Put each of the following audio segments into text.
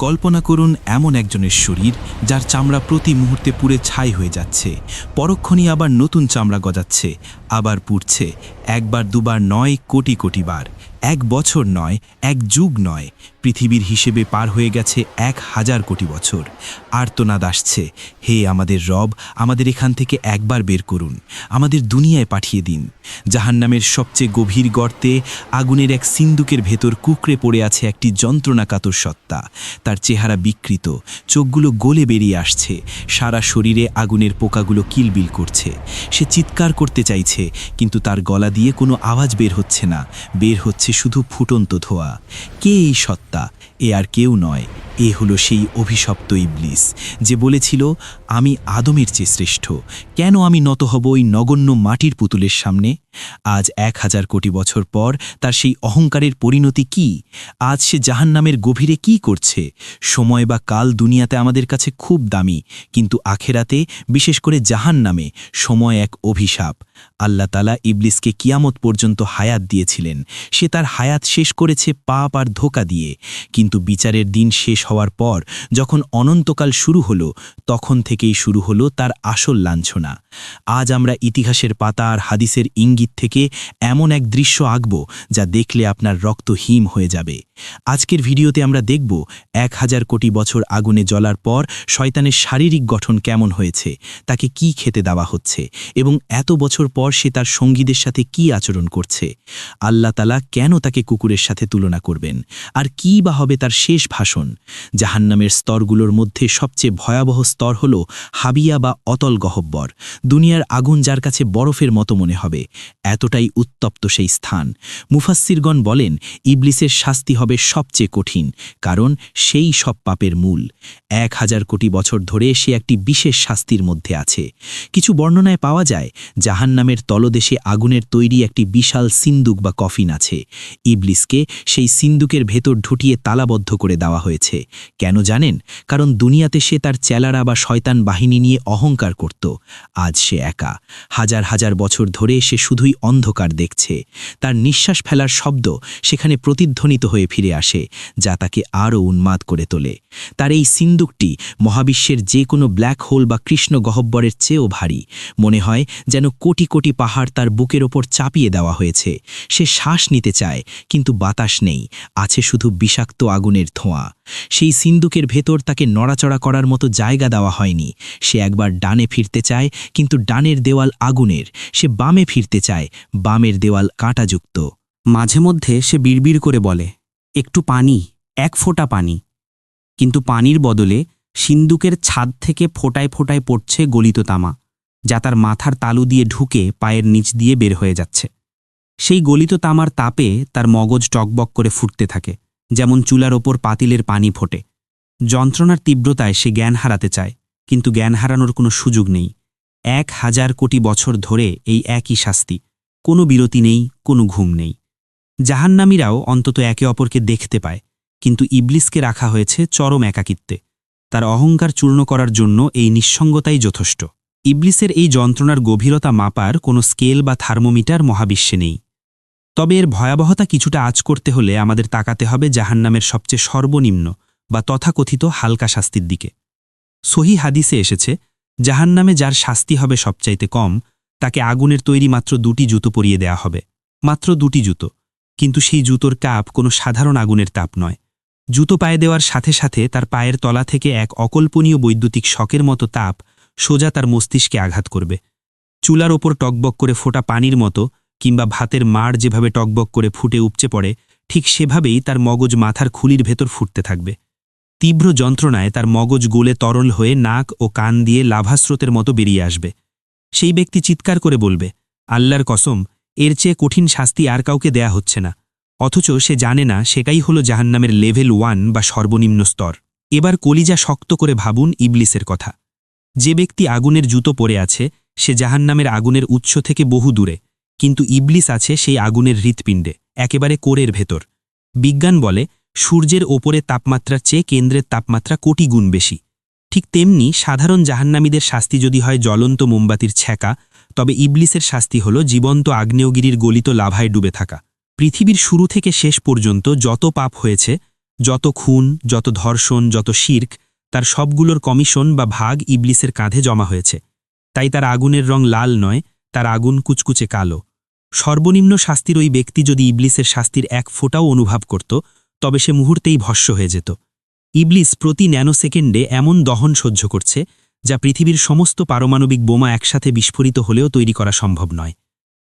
কল্পনা করুন এমন একজনের শরীর যার চামড়া প্রতি মুহূর্তে পুড়ে ছাই হয়ে যাচ্ছে, পরক্ষণেই আবার নতুন চামড়া গজাচ্ছে, আবার পুড়ছে, একবার দুবার নয়, কোটি কোটি বার। 1 বছর নয়, 1 যুগ নয়, পৃথিবীর হিসেবে পার হয়ে গেছে 1000 কোটি বছর। আর্তনাদ আসছে, হে আমাদের রব, আমাদের এখান থেকে একবার বের করুন, আমাদের দুনিয়ায় পাঠিয়ে দিন। জাহান্নামের সবচেয়ে গভীর গর্তে আগুনের এক সিন্দুকের ভেতর কুঁকড়ে পড়ে আছে একটি যন্ত্রণাকাতর সত্তা। তার চেহারা বিকৃত, চোখগুলো গলে বেরিয়ে আসছে, সারা শরীরে আগুনের পোকাগুলো কিলবিল করছে। সে চিৎকার করতে চাইছে, কিন্তু তার গলা দিয়ে কোনো আওয়াজ বের হচ্ছে না, বের হচ্ছে শুধু ফুটন্ত ধোঁয়া। কে এই সত্তা? এ আর কেউ নয়, এ হলো সেই অভিশপ্ত ইবলিস, যে বলেছিল, আমি আদমের চেয়ে শ্রেষ্ঠ, কেন আমি নত হব ওই নগণ্য মাটির পুতুলের সামনে? আজ 1000 কোটি বছর পর তার সেই অহংকারের পরিণতি কি? আজ সে জাহান্নামের গভীরে কি করছে? সময় বা কাল দুনিয়াতে আমাদের কাছে খুব দামি, কিন্তু আখেরাতে, বিশেষ করে জাহান্নামে, সময় এক অভিশাপ। আল্লাহ তাআলা ইবলিসকে কিয়ামত পর্যন্ত হায়াত দিয়েছিলেন। সে তার হায়াত শেষ করেছে পাপ আর ধোঁকা দিয়ে, কিন্তু বিচারের দিন শেষ হওয়ার পর, যখন অনন্তকাল শুরু হলো, তখন থেকেই শুরু হলো তার আসল লাঞ্ছনা। আজ আমরা ইতিহাসের পাতা আর হাদিসের ইঙ্গিত থেকে এমন এক দৃশ্য আঁকব, যা দেখলে আপনার রক্ত হিম হয়ে যাবে। আজকের ভিডিওতে আমরা দেখব 1000 কোটি বছর আগুনে জ্বলার পর শয়তানের শারীরিক গঠন কেমন হয়েছে, তাকে কি খেতে দেওয়া হচ্ছে, এবং এত বছর পর সে তার সঙ্গীদের সাথে কি আচরণ করছে। আল্লাহ তাআলা কেন তাকে কুকুরের সাথে তুলনা করবেন, আর কি বা হবে তার শেষ ভাষণ। জাহান্নামের স্তরগুলোর মধ্যে সবচেয়ে ভয়াবহ স্তর হল হাবিয়া বা অতল গহ্বর। দুনিয়ার আগুন যার কাছে বরফের মতো মনে হবে, এতটাই উত্তপ্ত সেই স্থান। মুফাসসিরগণ বলেন, ইবলিসের শাস্তি হবে সবচেয়ে কঠিন, কারণ সেই সব পাপের মূল। 1000 কোটি বছর ধরে সে একটি বিশেষ শাস্তির মধ্যে আছে। কিছু বর্ণনায় পাওয়া যায়, জাহান্নামের তলদেশে আগুনের তৈরি একটি বিশাল সিন্দুক বা কফিন আছে। ইবলিসকে সেই সিন্দুকের ভেতর ঢুটিয়ে তালাবদ্ধ করে দেওয়া হয়েছে। কেন জানেন? কারণ দুনিয়াতে সে তার চেলারা বা শয়তান বাহিনী নিয়ে অহংকার করত। আজ সে একা। হাজার হাজার বছর ধরে সে শুধুই অন্ধকার দেখছে। তার নিঃশ্বাস ফেলার শব্দ সেখানে প্রতিধ্বনিত হয়ে ফিরে আসে, যা তাকে আরও উন্মাদ করে তোলে। তার এই সিন্দুকটি মহাবিশ্বের যে কোনো ব্ল্যাক হোল বা কৃষ্ণ গহ্বরের চেয়েও ভারী। মনে হয় যেন কোটি কোটি পাহাড় তার বুকের ওপর চাপিয়ে দেওয়া হয়েছে। সে শ্বাস নিতে চায়, কিন্তু বাতাস নেই, আছে শুধু বিষাক্ত আগুনের ধোঁয়া। সেই সিন্দুকের ভেতর তাকে নড়াচড়া করার মতো জায়গা দেওয়া হয়নি। সে একবার ডানে ফিরতে চায়, কিন্তু ডানের দেওয়াল আগুনের। সে বামে ফিরতে চায়, বামের দেওয়াল কাঁটাযুক্ত। মাঝে মধ্যে সে বিড়বিড় করে বলে, একটু পানি, 1 ফোঁটা পানি। কিন্তু পানির বদলে সিন্দুকের ছাদ থেকে ফোঁটায় ফোঁটায় পড়ছে গলিত তামা, যা তার মাথার তালু দিয়ে ঢুকে পায়ের নিচ দিয়ে বের হয়ে যাচ্ছে। সেই গলিত তামার তাপে তার মগজ টকবক করে ফুটতে থাকে, যেমন চুলার ওপর পাতিলের পানি ফোটে। যন্ত্রণার তীব্রতায় সে জ্ঞান হারাতে চায়, কিন্তু জ্ঞান হারানোর কোনো সুযোগ নেই। 1000 কোটি বছর ধরে এই একই শাস্তি, কোনো বিরতি নেই, কোনো ঘুম নেই। জাহান্নামীরাও অন্তত একে অপরকে দেখতে পায়, কিন্তু ইবলিসকে রাখা হয়েছে চরম একাকিত্বে। তার অহংকার চূর্ণ করার জন্য এই নিঃসঙ্গতাই যথেষ্ট। ইবলিসের এই যন্ত্রণার গভীরতা মাপার কোনো স্কেল বা থার্মোমিটার মহাবিশ্বে নেই। তবে এর ভয়াবহতা কিছুটা আঁচ করতে হলে আমাদের তাকাতে হবে জাহান্নামের সবচেয়ে সর্বনিম্ন বা তথাকথিত হালকা শাস্তির দিকে। সহিহ হাদিসে এসেছে, জাহান্নামে যার শাস্তি হবে সবচাইতে কম, তাকে আগুনের তৈরি মাত্র 2টি জুতো পরিয়ে দেয়া হবে। মাত্র 2টি জুতো, কিন্তু সেই জুতোর কাপ কোনো সাধারণ আগুনের তাপ নয়। জুতো পায়ে দেওয়ার সাথে সাথে তার পায়ের তলা থেকে এক অকল্পনীয় বৈদ্যুতিক শকের মতো তাপ সোজা তার মস্তিষ্কে আঘাত করবে। চুলার ওপর টকবক করে ফোটা পানির মতো, কিংবা ভাতের মাড় যেভাবে টকবক করে ফুটে উপচে পড়ে, ঠিক সেভাবেই তার মগজ মাথার খুলির ভেতর ফুটতে থাকবে। তীব্র যন্ত্রণায় তার মগজ গলে তরল হয়ে নাক ও কান দিয়ে লাভাস্রোতের মতো বেরিয়ে আসবে। সেই ব্যক্তি চিৎকার করে বলবে, আল্লাহর কসম, এর চেয়ে কঠিন শাস্তি আর কাউকে দেয়া হচ্ছে না। অথচ সে জানে না সেটাই হলো জাহান্নামের লেভেল 1 বা সর্বনিম্ন স্তর। এবার কলিজা শক্ত করে ভাবুন ইবলিসের কথা। যে ব্যক্তি আগুনের জুতো পরে আছে, সে জাহান্নামের আগুনের উৎস থেকে বহু দূরে, কিন্তু ইবলিস আছে সেই আগুনের হৃৎপিণ্ডে, একেবারে কোরের ভেতর। বিজ্ঞান বলে, সূর্যের ওপরে তাপমাত্রার চেয়ে কেন্দ্রের তাপমাত্রা কোটি গুণ বেশি। ঠিক তেমনি সাধারণ জাহান্নামীদের শাস্তি যদি হয় জ্বলন্ত মোমবাতির ছ্যাঁকা, তবে ইবলিসের শাস্তি হল জীবন্ত আগ্নেয়গিরির গলিত লাভায় ডুবে থাকা। পৃথিবীর শুরু থেকে শেষ পর্যন্ত যত পাপ হয়েছে, যত খুন, যত ধর্ষণ, যত শির্ক, তার সবগুলোর কমিশন বা ভাগ ইবলিসের কাঁধে জমা হয়েছে। তাই তার আগুনের রং লাল নয়, তার আগুন কুচকুচে কালো। সর্বনিম্ন শাস্তির ওই ব্যক্তি যদি ইবলিসের শাস্তির এক ফোঁটাও অনুভব করত, তবে সে মুহূর্তেই ভস্ম হয়ে যেত। ইবলিস প্রতি ন্যানোসেকেন্ডে এমন দহন সহ্য করছে, যা পৃথিবীর সমস্ত পারমাণবিক বোমা একসাথে বিস্ফোরিত হলেও তৈরি করা সম্ভব নয়।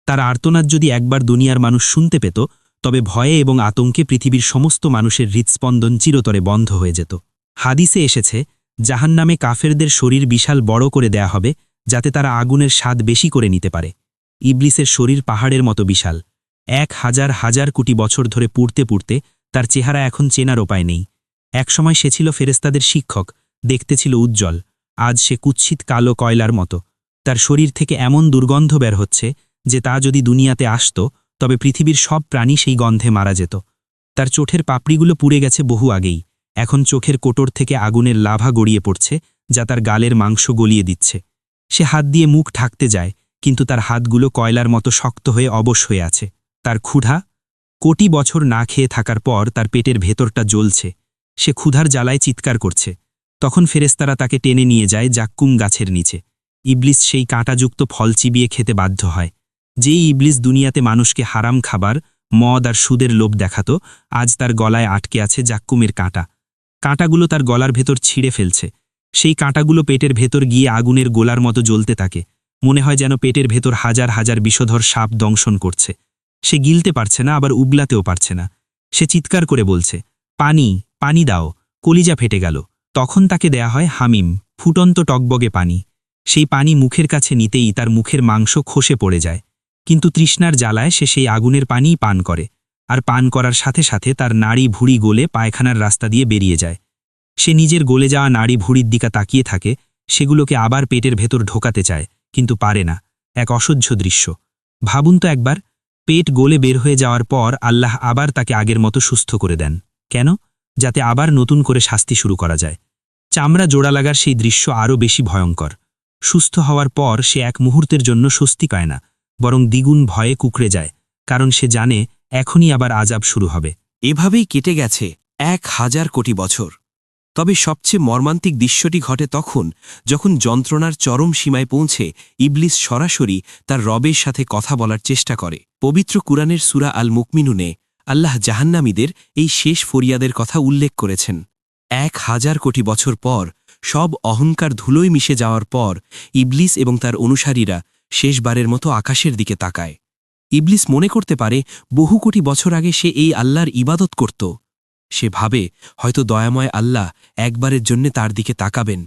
তার আর্তনাদ যদি একবার দুনিয়ার মানুষ শুনতে পেত, তবে ভয়ে এবং আতঙ্কে পৃথিবীর সমস্ত মানুষের হৃৎস্পন্দন চিরতরে বন্ধ হয়ে যেত। হাদিসে এসেছে, জাহান্নামে কাফেরদের শরীর বিশাল বড় করে দেয়া হবে, যাতে তারা আগুনের স্বাদ বেশি করে নিতে পারে। ইবলিসের শরীর পাহাড়ের মতো বিশাল। ১,০০০ কোটি বছর ধরে পুড়তে পুড়তে তার চেহারা এখন চেনার উপায় নেই। একসময় সে ছিল ফেরেশতাদের শিক্ষক, দেখতে ছিল উজ্জ্বল। আজ সে কুৎসিত কালো কয়লার মতো। তার শরীর থেকে এমন দুর্গন্ধ বের হচ্ছে যে তা যদি দুনিয়াতে আসত, তবে পৃথিবীর সব প্রাণী সেই গন্ধে মারা যেত। তার চোখের পাপড়িগুলো পুড়ে গেছে বহু আগেই। এখন চোখের কোটর থেকে আগুনের লাভা গড়িয়ে পড়ছে, যা তার গালের মাংস গলিয়ে দিচ্ছে। সে হাত দিয়ে মুখ ঢাকতে যায়, কিন্তু তার হাতগুলো কয়লার মতো শক্ত হয়ে অবশ হয়ে আছে। তার ক্ষুধা, কোটি বছর না খেয়ে থাকার পর তার পেটের ভেতরটা জ্বলছে। সে ক্ষুধার জ্বালায় চিৎকার করছে। তখন ফেরেশতারা তাকে টেনে নিয়ে যায় জাক্কুম গাছের নিচে। ইবলিস সেই কাঁটাযুক্ত ফল চিবিয়ে খেতে বাধ্য হয়। যেই ইবলিস দুনিয়াতে মানুষকে হারাম খাবার, মদ আর সুদের লোভ দেখাত, আজ তার গলায় আটকে আছে জাক্কুমের কাঁটা। কাঁটাগুলো তার গলার ভেতর ছিঁড়ে ফেলছে। সেই কাঁটাগুলো পেটের ভেতর গিয়ে আগুনের গোলার মতো জ্বলতে থাকে। মনে হয় যেন পেটের ভেতর হাজার হাজার বিষধর সাপ দংশন করছে। সে গিলতে পারছে না, আবার উগলাতেও পারছে না। সে চিৎকার করে বলছে, পানি, পানি দাও। কলিজা ফেটে গেল। তখন তাকে দেয়া হয় হামিম, ফুটন্ত টকবগে পানি। সেই পানি মুখের কাছে নিতেই তার মুখের মাংস খসে পড়ে যায়। কিন্তু তৃষ্ণার জ্বালায় সে সেই আগুনের পানিই পান করে, আর পান করার সাথে সাথে তার নাড়ি ভুঁড়ি গলে পায়খানার রাস্তা দিয়ে বেরিয়ে যায়। সে নিজের গলে যাওয়া নাড়ি ভুঁড়ির দিকে তাকিয়ে থাকে, সেগুলোকে আবার পেটের ভেতর ঢোকাতে চায়, কিন্তু পারে না। এক অসহ্য দৃশ্য। ভাবুন তো একবার, পেট গলে বের হয়ে যাওয়ার পর আল্লাহ আবার তাকে আগের মতো সুস্থ করে দেন। কেন? যাতে আবার নতুন করে শাস্তি শুরু করা যায়। চামড়া জোড়া লাগার সেই দৃশ্য আরও বেশি ভয়ঙ্কর। সুস্থ হওয়ার পর সে এক মুহূর্তের জন্য স্বস্তি পায় না, বরং দ্বিগুণ ভয়ে কুঁকড়ে যায়, কারণ সে জানে এখনই আবার আযাব শুরু হবে। এভাবেই কেটে গেছে ১,০০০ কোটি বছর। তবে সবচেয়ে মর্মান্তিক দৃশ্যটি ঘটে তখন, যখন যন্ত্রণার চরম সীমায় পৌঁছে ইবলিস সরাসরি তার রবের সাথে কথা বলার চেষ্টা করে। পবিত্র কুরআনের সূরা আল মুকমিনুনে আল্লাহ জাহান্নামীদের এই শেষ ফরিয়াদের কথা উল্লেখ করেছেন। ১,০০০ কোটি বছর পর, সব অহংকার ধুলোয় মিশে যাওয়ার পর, ইবলিস এবং তার অনুসারীরা শেষবারের মতো আকাশের দিকে তাকায়। ইবলিস মনে করতে পারে বহু কোটি বছর আগে সে এই আল্লাহর ইবাদত করত। সে ভাবে হয়তো দয়াময় আল্লাহ একবারের জন্য তার দিকে তাকাবেন।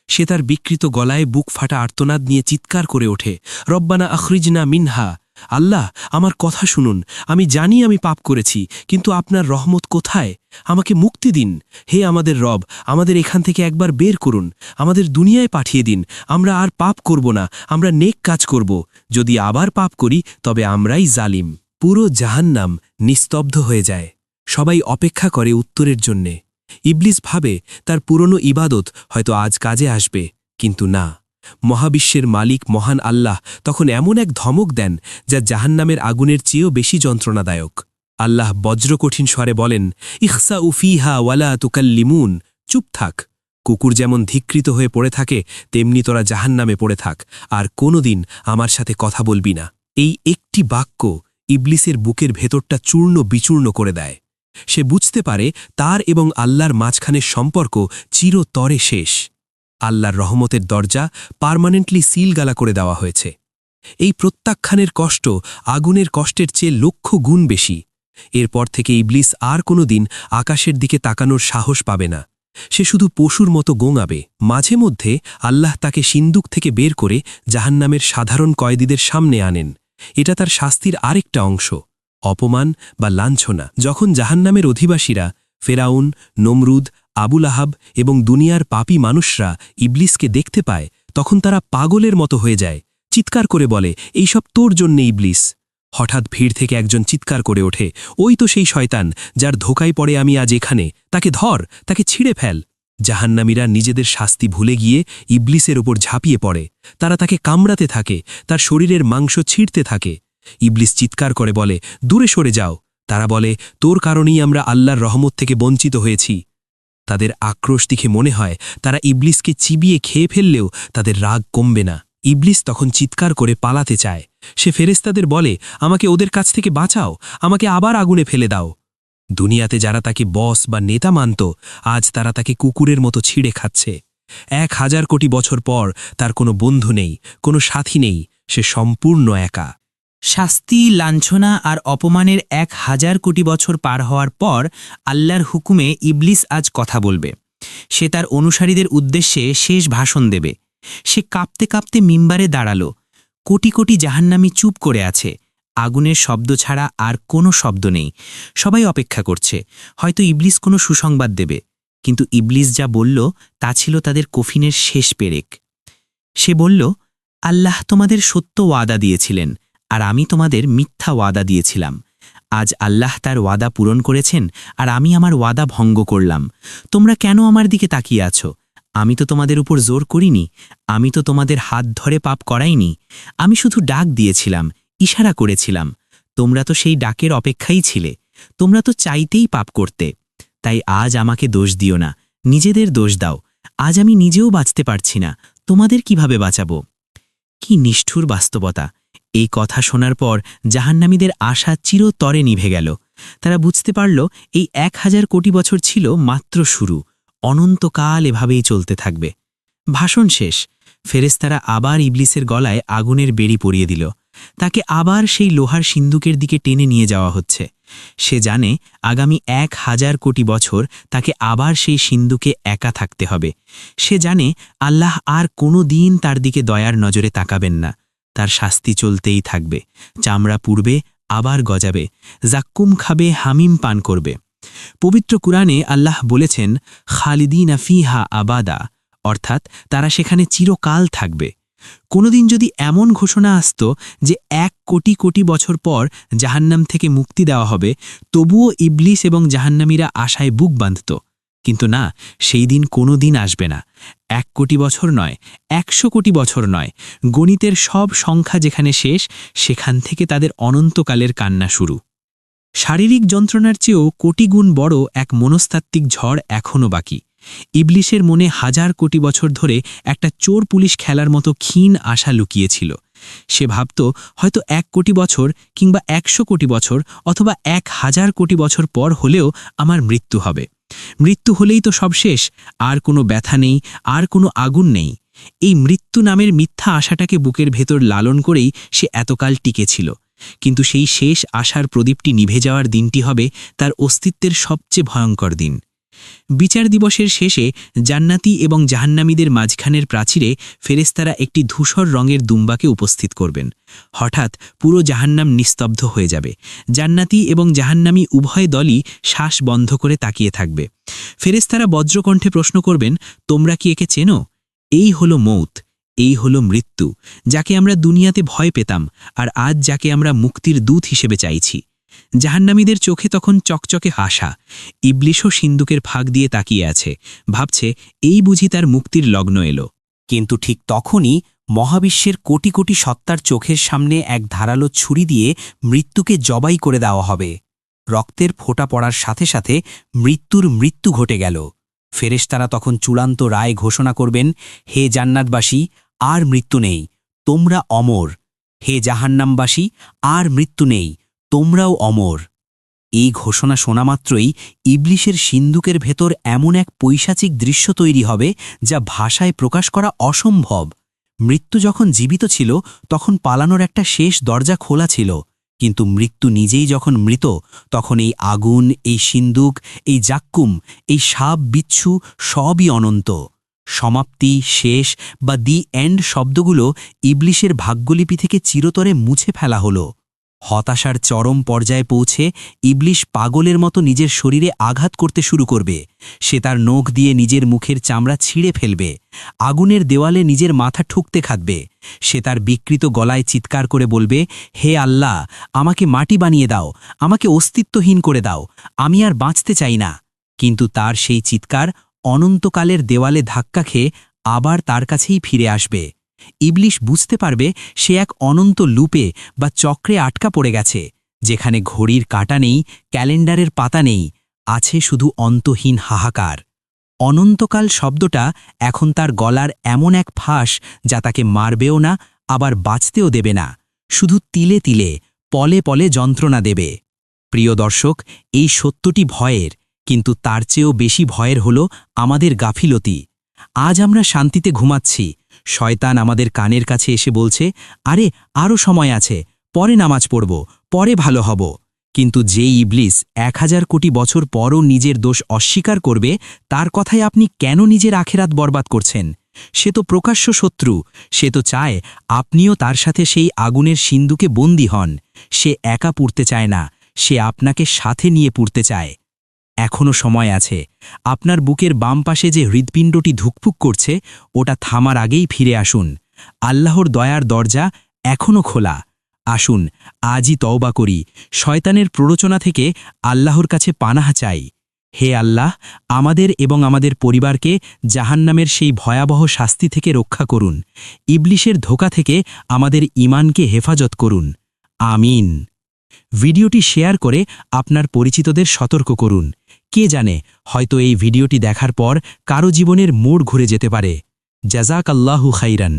সে তার বিকৃত গলায় বুক ফাটা আর্তনাদ নিয়ে চিৎকার করে ওঠে, রব্বানা আখরিজনা মিনহা। আল্লাহ, আমার কথা শুনুন। আমি জানি আমি পাপ করেছি, কিন্তু আপনার রহমত কোথায়? আমাকে মুক্তি দিন। হে আমাদের রব, আমাদের এখান থেকে একবার বের করুন। আমাদের দুনিয়ায় পাঠিয়ে দিন। আমরা আর পাপ করব না, আমরা নেক কাজ করব। যদি আবার পাপ করি তবে আমরাই জালিম। পুরো জাহান্নাম নিস্তব্ধ হয়ে যায়। সবাই অপেক্ষা করে উত্তরের জন্যে। ইবলিস ভাবে তার পুরনো ইবাদত হয়তো আজ কাজে আসবে, কিন্তু না। মহাবিশ্বের মালিক মহান আল্লাহ তখন এমন এক ধমক দেন, যা জাহান্নামের আগুনের চেয়েও বেশি যন্ত্রণাদায়ক। আল্লাহ বজ্রকঠিন স্বরে বলেন, ইখসা উফিহা ওয়ালা তুকাল্লিমুন। চুপ থাক। কুকুর যেমন ধিকৃত হয়ে পড়ে থাকে, তেমনি তোরা জাহান্নামে পড়ে থাক, আর কোনোদিন আমার সাথে কথা বলবি না। এই একটি বাক্য ইবলিসের বুকের ভেতরটা চূর্ণ বিচূর্ণ করে দেয়। সে বুঝতে পারে তার এবং আল্লাহর মাঝখানের সম্পর্ক চিরতরে শেষ। আল্লাহর রহমতের দরজা পার্মানেন্টলি সিলগালা করে দেওয়া হয়েছে। এই প্রত্যাখ্যানের কষ্ট আগুনের কষ্টের চেয়ে লক্ষ গুণ বেশি। এরপর থেকে ইবলিস আর কোনো দিন আকাশের দিকে তাকানোর সাহস পাবে না। সে শুধু পশুর মতো গোঙাবে। মাঝে মধ্যে আল্লাহ তাকে সিন্দুক থেকে বের করে জাহান্নামের সাধারণ কয়েদিদের সামনে আনেন। এটা তার শাস্তির আরেকটা অংশ, অপমান বা লাঞ্ছনা। যখন জাহান্নামের অধিবাসীরা, ফেরাউন, নমরুদ, আবুল আহাব এবং দুনিয়ার পাপী মানুষরা ইবলিসকে দেখতে পায়, তখন তারা পাগলের মতো হয়ে যায়, চিৎকার করে বলে, এইসব তোর জন্যে ইবলিস। হঠাৎ ভিড় থেকে একজন চিৎকার করে ওঠে, ওই তো সেই শয়তান, যার ধোকায় পড়ে আমি আজ এখানে। তাকে ধর, তাকে ছিঁড়ে ফেল। জাহান্নামীরা নিজেদের শাস্তি ভুলে গিয়ে ইবলিসের ওপর ঝাঁপিয়ে পড়ে। তারা তাকে কামড়াতে থাকে, তার শরীরের মাংস ছিঁড়তে থাকে। ইবলিস চিৎকার করে বলে, দূরে সরে যাও। তারা বলে, তোর কারণেই আমরা আল্লাহর রহমত থেকে বঞ্চিত হয়েছি। তাদের আক্রোশ দেখে মনে হয় তারা ইবলিসকে চিবিয়ে খেয়ে ফেললেও তাদের রাগ কমবে না। ইবলিস তখন চিৎকার করে পালাতে চায়। সে ফেরেশতাদের বলে, আমাকে ওদের কাছ থেকে বাঁচাও, আমাকে আবার আগুনে ফেলে দাও। দুনিয়াতে যারা তাকে বস বা নেতা মানত, আজ তারা তাকে কুকুরের মতো ছিঁড়ে খাচ্ছে। 1000 কোটি বছর পর তার কোনো বন্ধু নেই, কোনো সাথী নেই, সে সম্পূর্ণ একা। শাস্তি, লাঞ্ছনা আর অপমানের 1000 কোটি বছর পার হওয়ার পর আল্লাহর হুকুমে ইবলিস আজ কথা বলবে। সে তার অনুসারীদের উদ্দেশ্যে শেষ ভাষণ দেবে। সে কাঁপতে কাঁপতে মিম্বারে দাঁড়ালো। কোটি কোটি জাহান্নামী চুপ করে আছে। আগুনের শব্দ ছাড়া আর কোনো শব্দ নেই। সবাই অপেক্ষা করছে, হয়তো ইবলিস কোনো সুসংবাদ দেবে। কিন্তু ইবলিস যা বলল তা ছিল তাদের কফিনের শেষ পেরেক। সে বলল, আল্লাহ তোমাদের সত্য ওয়াদা দিয়েছিলেন, আর আমি তোমাদের মিথ্যা ওয়াদা দিয়েছিলাম। আজ আল্লাহ তার ওয়াদা পূরণ করেছেন, আর আমি আমার ওয়াদা ভঙ্গ করলাম। তোমরা কেন আমার দিকে তাকিয়ে আছো? আমি তো তোমাদের উপর জোর করিনি, আমি তো তোমাদের হাত ধরে পাপ করাইনি। আমি শুধু ডাক দিয়েছিলাম, ইশারা করেছিলাম। তোমরা তো সেই ডাকের অপেক্ষাই ছিলে। তোমরা তো চাইতেই পাপ করতে। তাই আজ আমাকে দোষ দিও না, নিজেদের দোষ দাও। আজ আমি নিজেও বাঁচতে পারছি না, তোমাদের কিভাবে বাঁচাবো? কি নিষ্ঠুর বাস্তবতা! এই কথা শোনার পর জাহান্নামীদের আশা চিরতরে নিভে গেল। তারা বুঝতে পারল এই 1000 কোটি বছর ছিল মাত্র শুরু, অনন্তকাল এভাবেই চলতে থাকবে। ভাষণ শেষ। ফেরেশতারা আবার ইবলিসের গলায় আগুনের বেড়ি পরিয়ে দিল। তাকে আবার সেই লোহার সিন্দুকের দিকে টেনে নিয়ে যাওয়া হচ্ছে। সে জানে আগামী 1000 কোটি বছর তাকে আবার সেই সিন্দুকে একা থাকতে হবে। সে জানে আল্লাহ আর কোনো দিন তার দিকে দয়ার নজরে তাকাবেন না। তার শাস্তি চলতেই থাকবে। চামড়া পুড়বে, আবার গজাবে, জাক্কুম খাবে, হামিম পান করবে। পবিত্র কুরআনে আল্লাহ বলেছেন, খালিদিনা ফিহা আবাদা, অর্থাৎ তারা সেখানে চিরকাল থাকবে। কোনোদিন যদি এমন ঘোষণা আসত যে 1 কোটি কোটি বছর পর জাহান্নাম থেকে মুক্তি দেওয়া হবে, তবুও ইবলিস এবং জাহান্নামীরা আশায় বুক বাঁধত। কিন্তু না, সেই দিন কোনো দিন আসবে না। 1 কোটি বছর নয়, 100 কোটি বছর নয়, গণিতের সব সংখ্যা যেখানে শেষ, সেখান থেকে তাদের অনন্তকালের কান্না শুরু। শারীরিক যন্ত্রণার চেয়েও কোটি গুণ বড় এক মনস্তাত্ত্বিক ঝড় এখনও বাকি। ইবলিসের মনে 1000 কোটি বছর ধরে একটা চোর পুলিশ খেলার মতো ক্ষীণ আশা লুকিয়েছিল। সে ভাবত, হয়তো 1 কোটি বছর কিংবা 100 কোটি বছর অথবা 1000 কোটি বছর পর হলেও আমার মৃত্যু হবে। মৃত্যু হলেই তো সব শেষ, আর কোনো ব্যথা নেই, আর কোনো আগুন নেই। এই মৃত্যু নামের মিথ্যা আশাটাকে বুকের ভেতর লালন করেই সে এতকাল টিকেছিল। কিন্তু সেই শেষ আশার প্রদীপটি নিভে যাওয়ার দিনটি হবে তার অস্তিত্বের সবচেয়ে ভয়ঙ্কর দিন। বিচার দিবসের শেষে জান্নাতি এবং জাহান্নামীদের মাঝখানের প্রাচীরে ফেরেশতারা একটি ধূসর রঙের দুম্বাকে উপস্থিত করবেন। হঠাৎ পুরো জাহান্নাম নিস্তব্ধ হয়ে যাবে। জান্নাতি এবং জাহান্নামী উভয় দলই শ্বাস বন্ধ করে তাকিয়ে থাকবে। ফেরেশতারা বজ্রকণ্ঠে প্রশ্ন করবেন, তোমরা কি একে চেনো? এই হলো মৌত, এই হলো মৃত্যু, যাকে আমরা দুনিয়াতে ভয় পেতাম, আর আজ যাকে আমরা মুক্তির দূত হিসেবে চাইছি। জাহান্নামীদের চোখে তখন চকচকে আশা। ইবলিশও সিন্দুকের ফাঁক দিয়ে তাকিয়ে আছে, ভাবছে এই বুঝি তার মুক্তির লগ্ন এলো। কিন্তু ঠিক তখনই মহাবিশ্বের কোটি কোটি সত্তার চোখের সামনে এক ধারালো ছুরি দিয়ে মৃত্যুকে জবাই করে দেওয়া হবে। রক্তের ফোঁটা পড়ার সাথে সাথে মৃত্যুর মৃত্যু ঘটে গেল। ফেরেশতারা তখন চূড়ান্ত রায় ঘোষণা করবেন, হে জান্নাতবাসী, আর মৃত্যু নেই, তোমরা অমর। হে জাহান্নামবাসী, আর মৃত্যু নেই, তোমরাও অমর। এই ঘোষণা শোনামাত্রই ইবলিশের সিন্দুকের ভেতর এমন এক পৈশাচিক দৃশ্য তৈরি হবে যা ভাষায় প্রকাশ করা অসম্ভব। মৃত্যু যখন জীবিত ছিল তখন পালানোর একটা শেষ দরজা খোলা ছিল, কিন্তু মৃত্যু নিজেই যখন মৃত তখন এই আগুন, এই সিন্দুক, এই জাক্কুম, এই সাপ বিচ্ছু সবই অনন্ত। সমাপ্তি, শেষ বা দি এন্ড শব্দগুলো ইবলিশের ভাগ্যলিপি থেকে চিরতরে মুছে ফেলা হলো। হতাশার চরম পর্যায়ে পৌঁছে ইবলিশ পাগলের মতো নিজের শরীরে আঘাত করতে শুরু করবে। সে তার নখ দিয়ে নিজের মুখের চামড়া ছিঁড়ে ফেলবে, আগুনের দেওয়ালে নিজের মাথা ঠুকতে খাটবে। সে তার বিকৃত গলায় চিৎকার করে বলবে, হে আল্লাহ, আমাকে মাটি বানিয়ে দাও, আমাকে অস্তিত্বহীন করে দাও, আমি আর বাঁচতে চাই না। কিন্তু তার সেই চিৎকার অনন্তকালের দেওয়ালে ধাক্কা খেয়ে আবার তার কাছেই ফিরে আসবে। ইবলিশ বুঝতে পারবে সে এক অনন্ত লুপে বা চক্রে আটকা পড়ে গেছে, যেখানে ঘড়ির কাঁটা নেই, ক্যালেন্ডারের পাতা নেই, আছে শুধু অন্তহীন হাহাকার। অনন্তকাল শব্দটা এখন তার গলার এমন এক ফাঁস যা তাকে মারবেও না, আবার বাঁচতেও দেবে না, শুধু তিলে তিলে, পলে পলে যন্ত্রণা দেবে। প্রিয় দর্শক, এই সত্যটি ভয়ের, কিন্তু তার চেয়েও বেশি ভয়ের হল আমাদের গাফিলতি। আজ আমরা শান্তিতে ঘুমাচ্ছি, শয়তান আমাদের কানের কাছে এসে বলছে, আরে আরও সময় আছে, পরে নামাজ পড়ব, পরে ভালো হব। কিন্তু যে ইবলিস 1000 কোটি বছর পরও নিজের দোষ অস্বীকার করবে, তার কথায় আপনি কেন নিজের আখেরাত বরবাদ করছেন? সে তো প্রকাশ্য শত্রু, সে তো চায় আপনিও তার সাথে সেই আগুনের সিন্ধুকে বন্দী হন। সে একা পুড়তে চায় না, সে আপনাকে সাথে নিয়ে পুড়তে চায়। এখনও সময় আছে। আপনার বুকের বাম পাশে যে হৃৎপিণ্ডটি ধুকপুক করছে, ওটা থামার আগেই ফিরে আসুন। আল্লাহর দয়ার দরজা এখনও খোলা। আসুন, আজই তওবা করি, শয়তানের প্ররোচনা থেকে আল্লাহর কাছে পানাহ চাই। হে আল্লাহ, আমাদের এবং আমাদের পরিবারকে জাহান্নামের সেই ভয়াবহ শাস্তি থেকে রক্ষা করুন। ইবলিশের ধোঁকা থেকে আমাদের ঈমানকে হেফাজত করুন। আমিন। ভিডিওটি শেয়ার করে আপনার পরিচিতদের সতর্ক করুন। কে জানে, হয়তো এই ভিডিওটি দেখার পর কারো জীবনের মোড় ঘুরে যেতে পারে। জাযাকাল্লাহু খাইরান।